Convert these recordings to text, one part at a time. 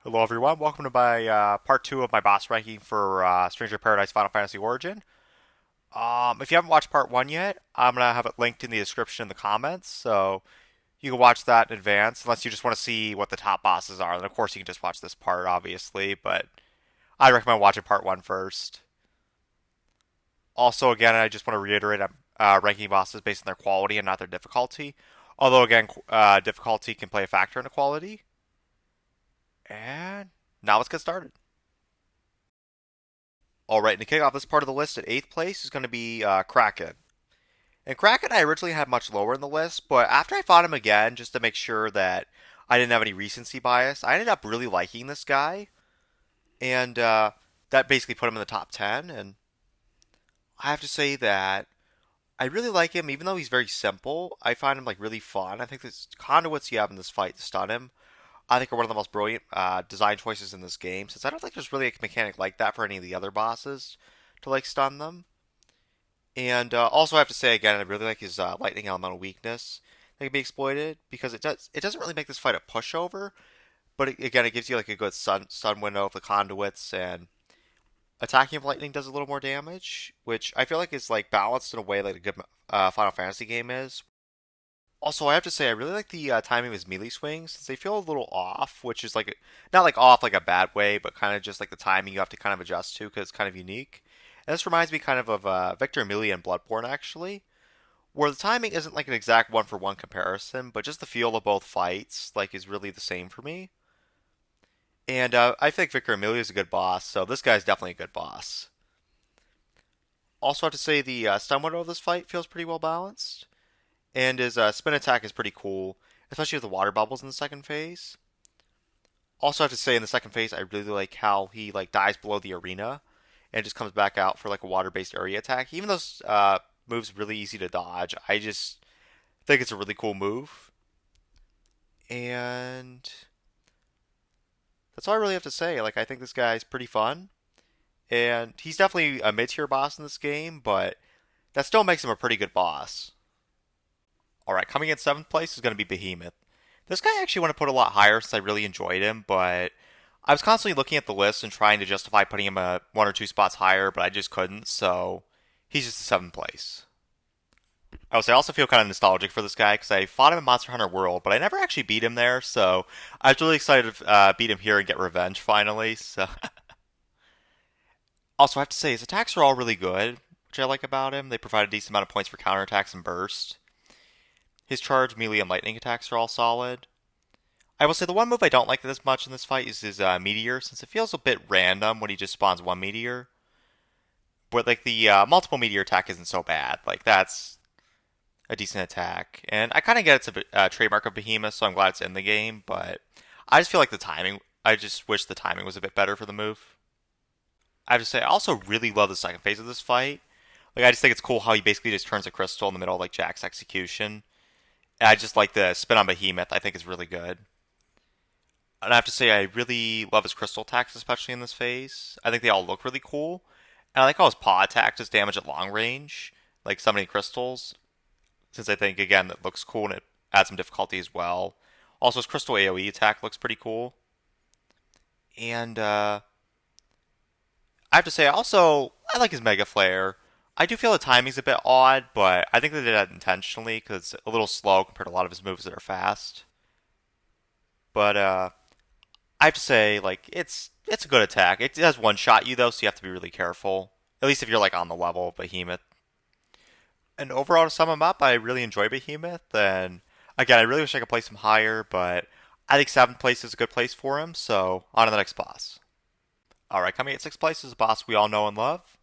Hello, everyone. Welcome to my part two of my boss ranking for Stranger Paradise Final Fantasy Origin. If you haven't watched part one yet, I'm gonna have it linked in the description in the comments, so you can watch that in advance, unless you just want to see what the top bosses are. Then, of course, you can just watch this part, obviously, but I recommend watching part one first. Also, again, I just want to reiterate I'm ranking bosses based on their quality and not their difficulty. Although, again, difficulty can play a factor in the quality. And now let's get started. All right, and to kick off this part of the list at eighth place is going to be Kraken. And Kraken I originally had much lower in the list, but after I fought him again, just to make sure that I didn't have any recency bias, I ended up really liking this guy, and that basically put him in the top 10. And I have to say that I really like him, even though he's very simple. I find him like really fun. I think the conduits you have in this fight to stun him, I think are one of the most brilliant design choices in this game. Since I don't think there's really a mechanic like that for any of the other bosses to like stun them. And also, I have to say again, I really like his lightning elemental weakness that can be exploited because it doesn't really make this fight a pushover, but again, it gives you like a good stun window of the conduits, and attacking with lightning does a little more damage, which I feel like is like balanced in a way like a good Final Fantasy game is. Also, I have to say I really like the timing of his melee swings since they feel a little off, which is like not like off like a bad way, but kind of just like the timing you have to kind of adjust to because it's kind of unique. And this reminds me kind of Victor Amelia and Bloodborne actually, where the timing isn't like an exact one for one comparison, but just the feel of both fights like is really the same for me. And I think Victor Amelia is a good boss, so this guy's definitely a good boss. Also, I have to say the stun window of this fight feels pretty well balanced. And his spin attack is pretty cool, especially with the water bubbles in the second phase. Also, I have to say in the second phase, I really like how he like dies below the arena and just comes back out for like a water-based area attack. Even though moves really easy to dodge, I just think it's a really cool move. And that's all I really have to say. Like I think this guy's pretty fun, and he's definitely a mid-tier boss in this game, but that still makes him a pretty good boss. All right, coming in seventh place is going to be Behemoth. This guy I actually want to put a lot higher since I really enjoyed him, but I was constantly looking at the list and trying to justify putting him a one or two spots higher, but I just couldn't, so he's just a seventh place. I would say I also feel kind of nostalgic for this guy because I fought him in Monster Hunter World, but I never actually beat him there, so I was really excited to beat him here and get revenge finally. So, also I have to say his attacks are all really good, which I like about him. They provide a decent amount of points for counterattacks and burst. His charge, melee, and lightning attacks are all solid. I will say the one move I don't like this much in this fight is his meteor, since it feels a bit random when he just spawns one meteor. But like the multiple meteor attack isn't so bad. Like that's a decent attack, and I kind of get it's a trademark of Behemoth, so I'm glad it's in the game. But I just feel like the timing. I just wish the timing was a bit better for the move. I have to say I also really love the second phase of this fight. Like I just think it's cool how he basically just turns a crystal in the middle of like Jack's execution. And I just like the spin on Behemoth. I think is really good. And I have to say, I really love his crystal attacks, especially in this phase. I think they all look really cool. And I like how his paw attack does damage at long range, like summoning crystals, since I think, again, that looks cool and it adds some difficulty as well. Also, his crystal AoE attack looks pretty cool. And I have to say, also, I like his Mega Flare. I do feel the timing's a bit odd, but I think they did that intentionally because it's a little slow compared to a lot of his moves that are fast. But I have to say, like, it's a good attack. It does one shot you though, so you have to be really careful. At least if you're like on the level of Behemoth. And overall, to sum him up, I really enjoy Behemoth. And again, I really wish I could place him higher, but I think seventh place is a good place for him. So on to the next boss. All right, coming at sixth place is a boss we all know and love.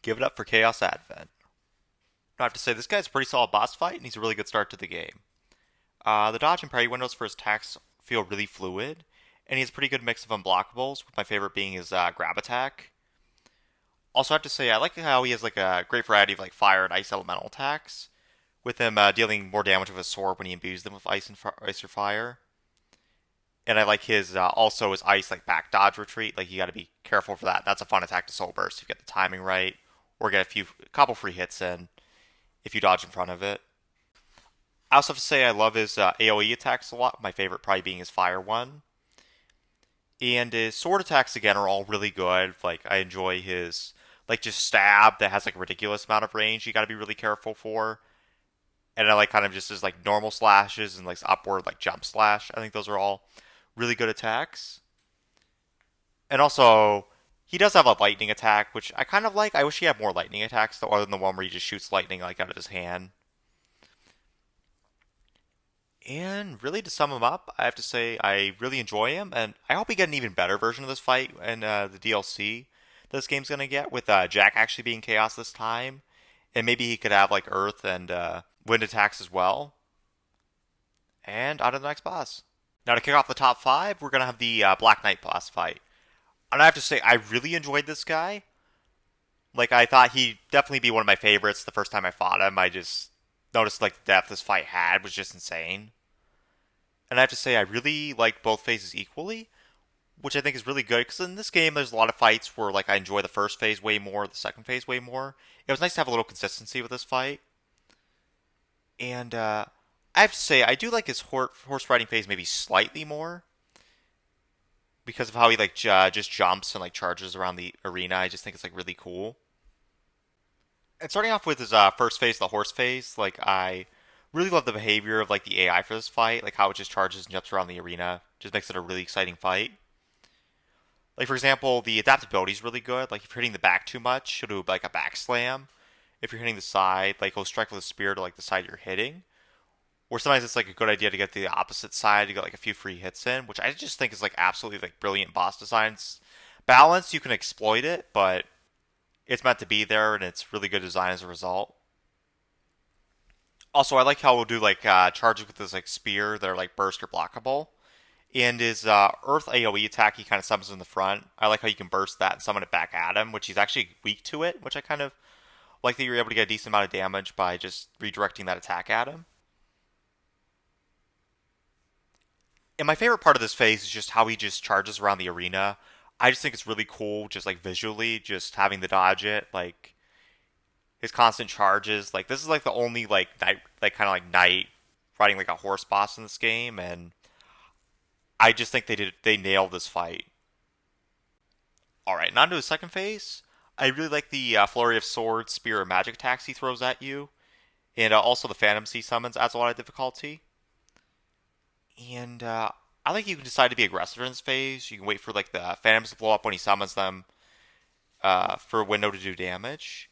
Give it up for Chaos Advent. I have to say, this guy's a pretty solid boss fight, and he's a really good start to the game. The dodge and parry windows for his attacks feel really fluid, and he has a pretty good mix of unblockables, with my favorite being his grab attack. Also, I have to say, I like how he has like a great variety of like fire and ice elemental attacks, with him dealing more damage with his sword when he imbues them with ice or fire. And I like his also his ice like back dodge retreat. Like you got to be careful for that. That's a fun attack to soul burst if you get the timing right, or get a couple free hits in if you dodge in front of it. I also have to say I love his AOE attacks a lot. My favorite probably being his fire one. And his sword attacks again are all really good. Like I enjoy his like just stab that has like a ridiculous amount of range you got to be really careful for. And I like kind of just his like normal slashes and like upward like jump slash. I think those are all really good attacks. And also he does have a lightning attack, which I kind of like. I wish he had more lightning attacks though, other than the one where he just shoots lightning like out of his hand. And really, to sum him up, I have to say I really enjoy him, and I hope we get an even better version of this fight in the DLC that this game's gonna get, with Jack actually being Chaos this time, and maybe he could have like Earth and Wind attacks as well. And on to the next boss. Now to kick off the top five, we're gonna have the Black Knight boss fight, and I have to say I really enjoyed this guy. Like I thought he'd definitely be one of my favorites the first time I fought him. I just noticed like the depth this fight had was just insane. And I have to say, I really like both phases equally, which I think is really good because in this game, there's a lot of fights where like I enjoy the first phase way more, the second phase way more. It was nice to have a little consistency with this fight, and I have to say, I do like his horse riding phase maybe slightly more because of how he like just jumps and like charges around the arena. I just think it's like really cool. And starting off with his first phase, the horse phase, like I really love the behavior of like the AI for this fight, like how it just charges and jumps around the arena, just makes it a really exciting fight. Like for example, the adaptability is really good. Like if you're hitting the back too much, it'll do like a back slam. If you're hitting the side, like it'll strike with a spear to like the side you're hitting. Or sometimes it's like a good idea to get to the opposite side to get like a few free hits in, which I just think is like absolutely like brilliant boss designs. Balance, you can exploit it, but it's meant to be there and it's really good design as a result. Also, I like how we'll do like charges with this like spear that are like burst or blockable. And his Earth AoE attack, he kind of summons in the front. I like how you can burst that and summon it back at him, which he's actually weak to it, which I kind of like that you're able to get a decent amount of damage by just redirecting that attack at him. And my favorite part of this phase is just how he just charges around the arena. I just think it's really cool, just like visually, just having to dodge it, like his constant charges. Like this is like the only like night, like kind of like knight riding like a horse boss in this game, and I just think they nailed this fight. All right, now to the second phase. I really like the flurry of swords, spear, and magic attacks he throws at you, and also the phantoms he summons adds a lot of difficulty. And I think you can decide to be aggressive in this phase. You can wait for like the phantoms to blow up when he summons them for a window to do damage.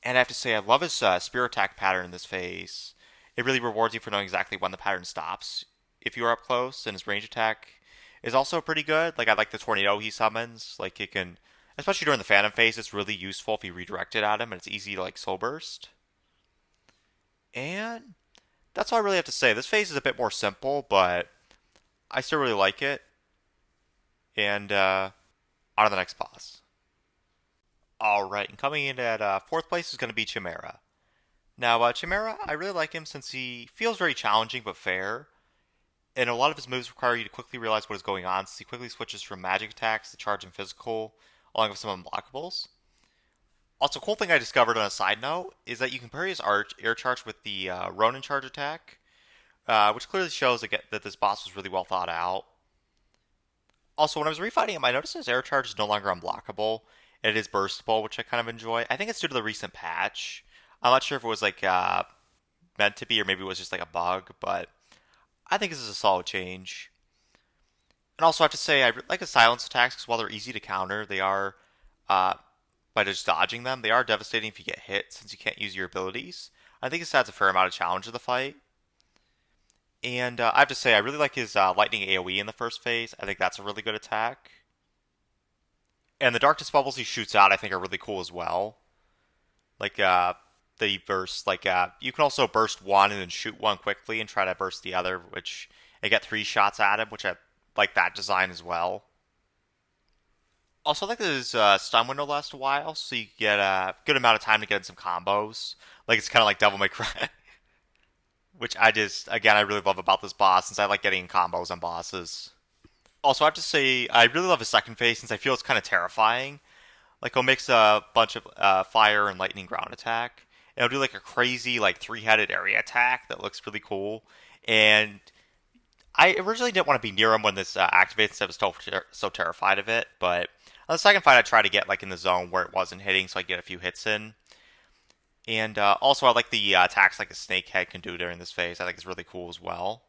And I have to say, I love his spear attack pattern in this phase. It really rewards you for knowing exactly when the pattern stops if you are up close, and his range attack is also pretty good. Like I like the tornado he summons. Like it can, especially during the phantom phase, it's really useful if you redirect it at him, and it's easy to like soul burst. And that's all I really have to say. This phase is a bit more simple, but I still really like it. And on to the next boss. All right, and coming in at fourth place is going to be Chimera. Now, Chimera, I really like him since he feels very challenging but fair, and a lot of his moves require you to quickly realize what is going on, since he quickly switches from magic attacks to charge and physical, along with some unblockables. Also, cool thing I discovered on a side note is that you can parry his air charge with the Ronin charge attack, which clearly shows that this boss was really well thought out. Also, when I was refighting him, I noticed his air charge is no longer unblockable. It is burstable, which I kind of enjoy. I think it's due to the recent patch. I'm not sure if it was like meant to be, or maybe it was just like a bug, but I think this is a solid change. And also, I have to say, I like the silence attacks because while they're easy to counter, they are, uh, by just dodging them, they are devastating if you get hit since you can't use your abilities. I think this adds a fair amount of challenge to the fight. And I have to say, I really like his lightning AoE in the first phase. I think that's a really good attack. And the darkness bubbles he shoots out, I think, are really cool as well. Like the burst, like you can also burst one and then shoot one quickly and try to burst the other, which I get three shots at him, which I like that design as well. Also, I like that his stun window lasts a while, so you get a good amount of time to get in some combos. Like it's kind of like Devil May Cry, which I just again I really love about this boss since I like getting combos on bosses. Also, I have to say I really love his second phase since I feel it's kind of terrifying. Like he'll mix a bunch of fire and lightning ground attack. And he'll do like a crazy like three-headed area attack that looks really cool. And I originally didn't want to be near him when this activated, since I was so terrified of it. But on the second fight, I tried to get like in the zone where it wasn't hitting, so I get a few hits in. And also, I like the attacks like a snake head can do during this phase. I think it's really cool as well.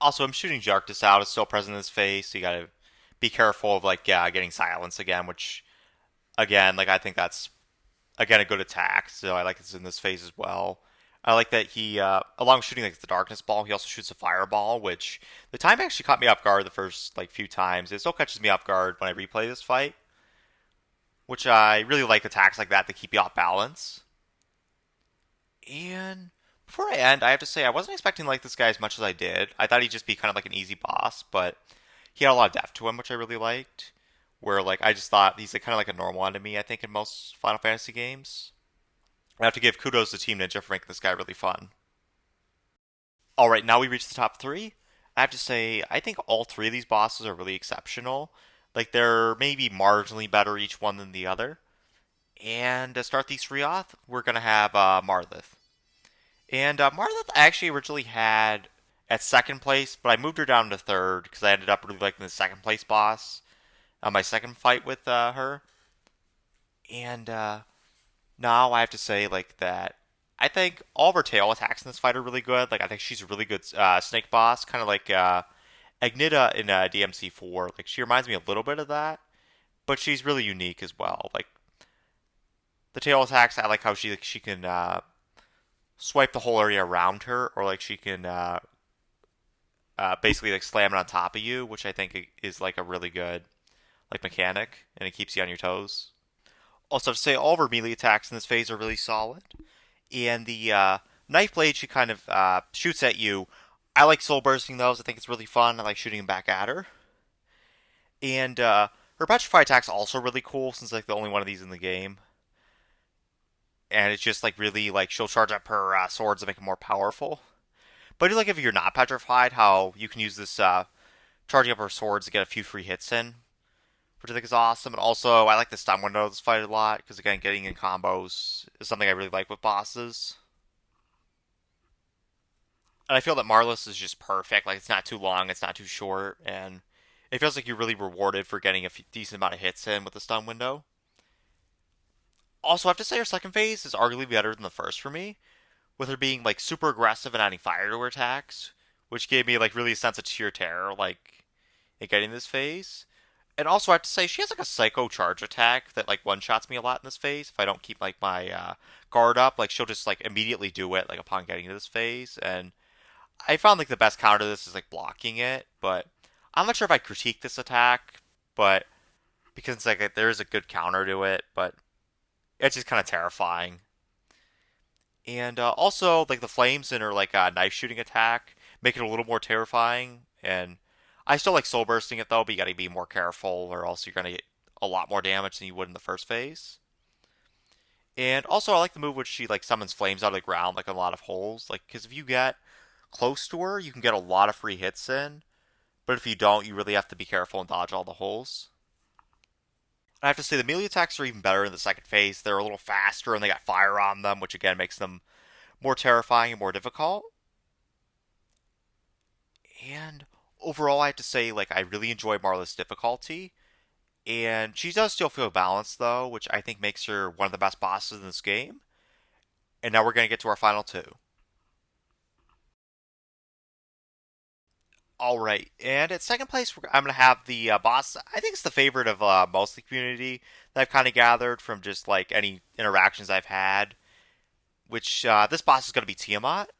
Also, I'm shooting Jarktus out. It's still present in this phase, so you gotta be careful of like getting silence again. Which again, like I think that's again a good attack. So I like it's in this phase as well. I like that he, along with shooting like the darkness ball, he also shoots a fireball, which the time actually caught me off guard the first like few times. It still catches me off guard when I replay this fight, which I really like attacks like that to keep you off balance. And before I end, I have to say I wasn't expecting to like this guy as much as I did. I thought he'd just be kind of like an easy boss, but he had a lot of depth to him, which I really liked. Where like I just thought he's like, kind of like a normal enemy, I think, in most Final Fantasy games. I have to give kudos to Team Ninja for making this guy really fun. All right, now we reach the top three. I have to say, I think all three of these bosses are really exceptional. Like they're maybe marginally better each one than the other. And to start these three off, we're gonna have Marlith. And Marlith I actually originally had at second place, but I moved her down to third because I ended up really liking the second place boss on my second fight with her. And now I have to say like that. I think all of her tail attacks in this fight are really good. Like I think she's a really good snake boss, kind of like Agnita in DMC4. Like she reminds me a little bit of that, but she's really unique as well. Like the tail attacks, I like how she can swipe the whole area around her, or like she can basically like slam it on top of you, which I think is like a really good like mechanic, and it keeps you on your toes. Also, to say all of her melee attacks in this phase are really solid, and the knife blade she kind of shoots at you. I like soul bursting those. I think it's really fun. I like shooting them back at her, and her petrify attack's also really cool since like the only one of these in the game. And it's just like really like she'll charge up her swords to make them more powerful. But I do like if you're not petrified, how you can use this charging up her swords to get a few free hits in, which I think is awesome. And also, I like the stun window of this fight a lot because again, getting in combos is something I really like with bosses. And I feel that Marlis is just perfect. Like it's not too long, it's not too short, and it feels like you're really rewarded for getting a decent amount of hits in with the stun window. Also, I have to say, her second phase is arguably better than the first for me, with her being like super aggressive and adding fire to her attacks, which gave me like really a sense of sheer terror, like in getting this phase. And also, I have to say, she has like a psycho charge attack that like one shots me a lot in this phase. If I don't keep like my guard up, like she'll just like immediately do it like upon getting to this phase. And I found like the best counter to this is like blocking it, but I'm not sure if I critique this attack, but because it's like there is a good counter to it, but it's just kind of terrifying. And also, like the flames in her like knife shooting attack make it a little more terrifying. And I still like soul bursting it though, but you got to be more careful, or else you're gonna get a lot more damage than you would in the first phase. And also, I like the move which she like summons flames out of the ground, like in a lot of holes. Like, because if you get close to her, you can get a lot of free hits in. But if you don't, you really have to be careful and dodge all the holes. I have to say the melee attacks are even better in the second phase. They're a little faster and they got fire on them, which again makes them more terrifying and more difficult. And overall, I have to say, like, I really enjoy Marla's difficulty. And she does still feel balanced, though, which I think makes her one of the best bosses in this game. And now we're going to get to our final two. All right. And at second place, I'm going to have the boss. I think it's the favorite of most of the community that I've kind of gathered from just, like, any interactions I've had. Which, this boss is going to be Tiamat.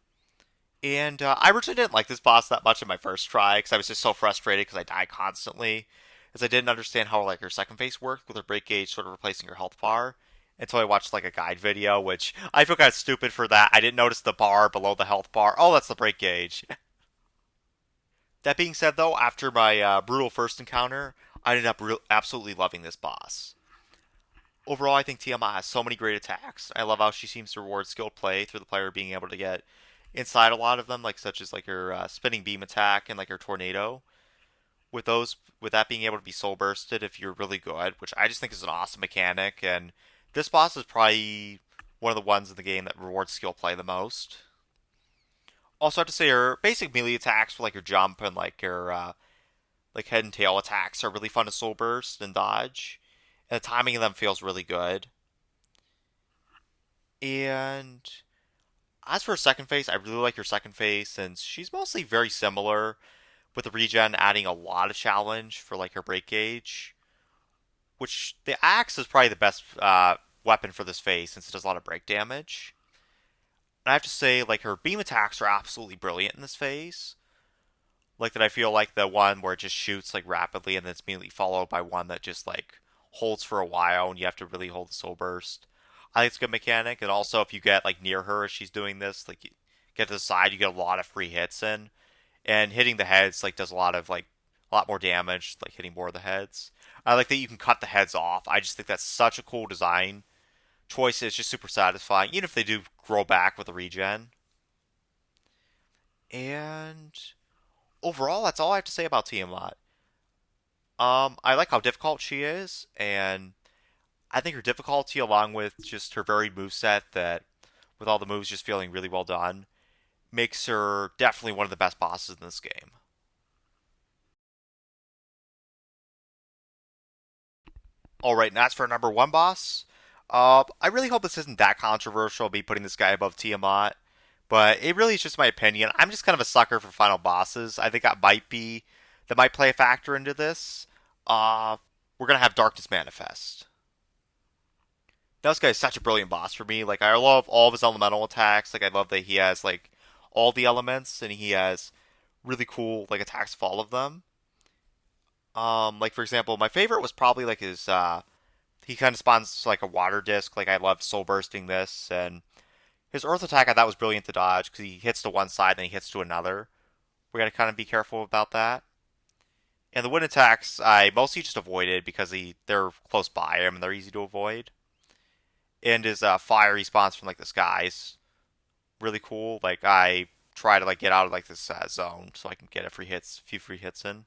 And I originally didn't like this boss that much in my first try because I was just so frustrated because I die constantly, as I didn't understand how like her second phase worked with her break gauge sort of replacing her health bar. Until I watched like a guide video, which I feel kind of stupid for that. I didn't notice the bar below the health bar. Oh, that's the break gauge. That being said, though, after my brutal first encounter, I ended up absolutely loving this boss. Overall, I think Tiamat has so many great attacks. I love how she seems to reward skilled play through the player being able to get inside a lot of them, like such as like her spinning beam attack and like her tornado. With that being able to be soul bursted if you're really good, which I just think is an awesome mechanic. And this boss is probably one of the ones in the game that rewards skill play the most. Also, I have to say her basic melee attacks for like your jump and like your like head and tail attacks are really fun to soul burst and dodge, and the timing of them feels really good. And as for her second phase, I really like her second phase since she's mostly very similar, with the regen adding a lot of challenge for like her break gauge, which the axe is probably the best weapon for this phase since it does a lot of break damage. And I have to say, like her beam attacks are absolutely brilliant in this phase. Like that, I feel like the one where it just shoots like rapidly and then it's immediately followed by one that just like holds for a while and you have to really hold the soul burst. I think it's a good mechanic, and also if you get like near her as she's doing this, like you get to the side, you get a lot of free hits in, and hitting the heads like does a lot of like a lot more damage, like hitting more of the heads. I like that you can cut the heads off. I just think that's such a cool design choice. It's just super satisfying, even if they do grow back with the regen. And overall, that's all I have to say about Tiamat. I like how difficult she is, and I think her difficulty, along with just her varied moveset, that with all the moves just feeling really well done, makes her definitely one of the best bosses in this game. All right, and that's for number one boss. I really hope this isn't that controversial, me putting this guy above Tiamat, but it really is just my opinion. I'm just kind of a sucker for final bosses. I think that might play a factor into this. We're gonna have Darkness Manifest. Now, this guy is such a brilliant boss for me. Like I love all of his elemental attacks. Like I love that he has like all the elements and he has really cool like attacks of all of them. Like for example, my favorite was probably like his he kind of spawns like a water disc. Like I love soul bursting this, and his earth attack I thought was brilliant to dodge because he hits to one side then he hits to another. We got to kind of be careful about that. And the wind attacks I mostly just avoided because they're close by him and they're easy to avoid. And his fire response from like the skies really cool. Like I try to like get out of like this zone so I can get a few free hits in.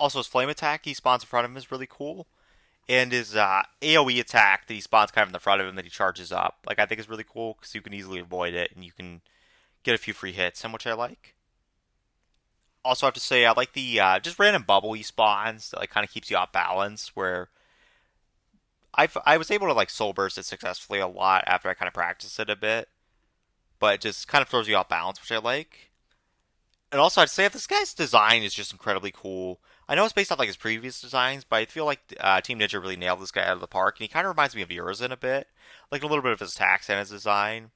Also, his flame attack he spawns in front of him is really cool, and his AOE attack that he spawns kind of in the front of him that he charges up, like I think is really cool because you can easily avoid it and you can get a few free hits, and which I like. Also, I have to say I like the just random bubble he spawns that like kind of keeps you off balance. Where I was able to like soul burst it successfully a lot after I kind of practiced it a bit, but it just kind of throws you off balance, which I like. And also, I'd say if this guy's design is just incredibly cool. I know it's based off like his previous designs, but I feel like Team Ninja really nailed this guy out of the park, and he kind of reminds me of Urizen a bit, like a little bit of his attacks and his design.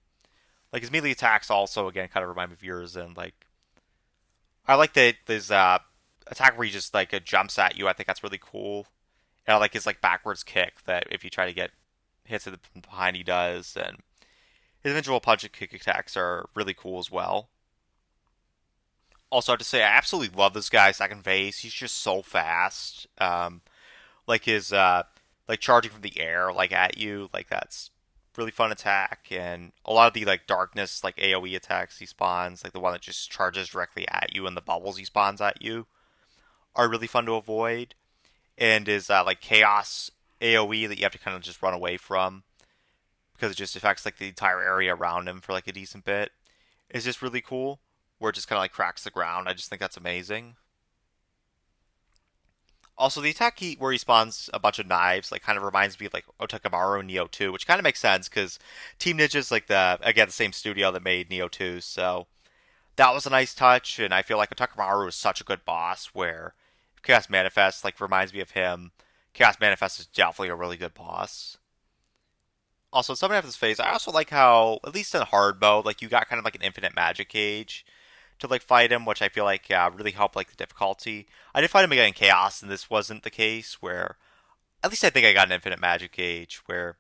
Like his melee attacks also again kind of remind me of Urizen. Like I like that his attack where he just like jumps at you. I think that's really cool. And I like his like backwards kick that if you try to get hits at the behind he does, and his individual punch and kick attacks are really cool as well. Also, I have to say, I absolutely love this guy second phase. He's just so fast. Like his like charging from the air, like at you, like that's really fun attack. And a lot of the like darkness, like AOE attacks he spawns, like the one that just charges directly at you and the bubbles he spawns at you, are really fun to avoid. And his like chaos AOE that you have to kind of just run away from because it just affects like the entire area around him for like a decent bit is just really cool. Where it just kind of like cracks the ground. I just think that's amazing. Also, the attack heat where he spawns a bunch of knives like kind of reminds me of like Otakamaru and Neo 2, which kind of makes sense because Team Ninja's like the same studio that made Neo 2, so that was a nice touch. And I feel like Otakamaru is such a good boss where Chaos Manifest like reminds me of him. Chaos Manifest is definitely a really good boss. Also, something after this phase, I also like how at least in hard mode, like you got kind of like an infinite magic gauge to like fight him, which I feel like really helped like the difficulty. I did fight him again in chaos, and this wasn't the case. Where at least I think I got an infinite magic gauge, where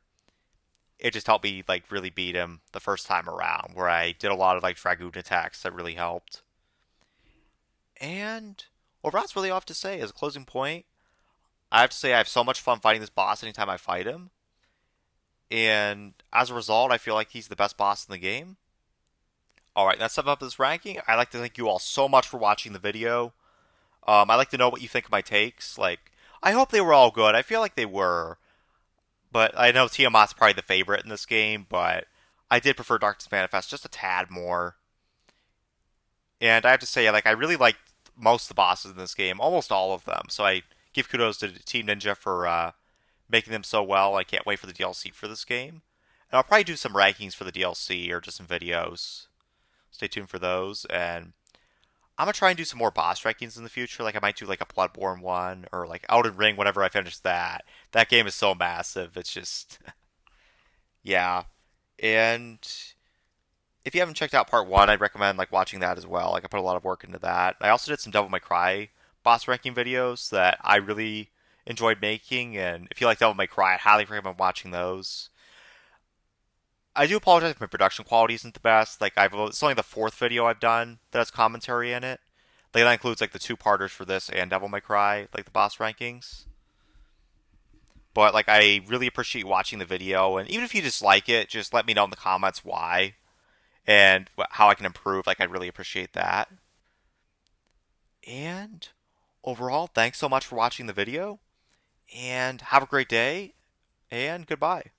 it just helped me like really beat him the first time around. Where I did a lot of like dragoon attacks that really helped. And overall, that's really all I have to say as a closing point. I have to say I have so much fun fighting this boss anytime I fight him, and as a result, I feel like he's the best boss in the game. All right, that's sum up this ranking. I'd like to thank you all so much for watching the video. I'd like to know what you think of my takes. Like, I hope they were all good. I feel like they were, but I know Tiamat's probably the favorite in this game. But I did prefer Darkness Manifest just a tad more. And I have to say, like, I really liked most of the bosses in this game, almost all of them. So I give kudos to Team Ninja for making them so well. I can't wait for the DLC for this game. And I'll probably do some rankings for the DLC or just some videos. Stay tuned for those. And I'm gonna try and do some more boss rankings in the future. Like I might do like a Bloodborne one or like Elden Ring whenever I finish that. That game is so massive. It's just yeah. And if you haven't checked out part one, I'd recommend like watching that as well. Like I put a lot of work into that. I also did some Devil May Cry boss ranking videos that I really enjoyed making, and if you like Devil May Cry, I highly recommend watching those. I do apologize if my production quality isn't the best. Like it's only the fourth video I've done that has commentary in it. Like that includes like the two parters for this and Devil May Cry, like the boss rankings. But like I really appreciate watching the video, and even if you dislike it, just let me know in the comments why and how I can improve. Like I'd really appreciate that. And overall, thanks so much for watching the video, and have a great day, and goodbye.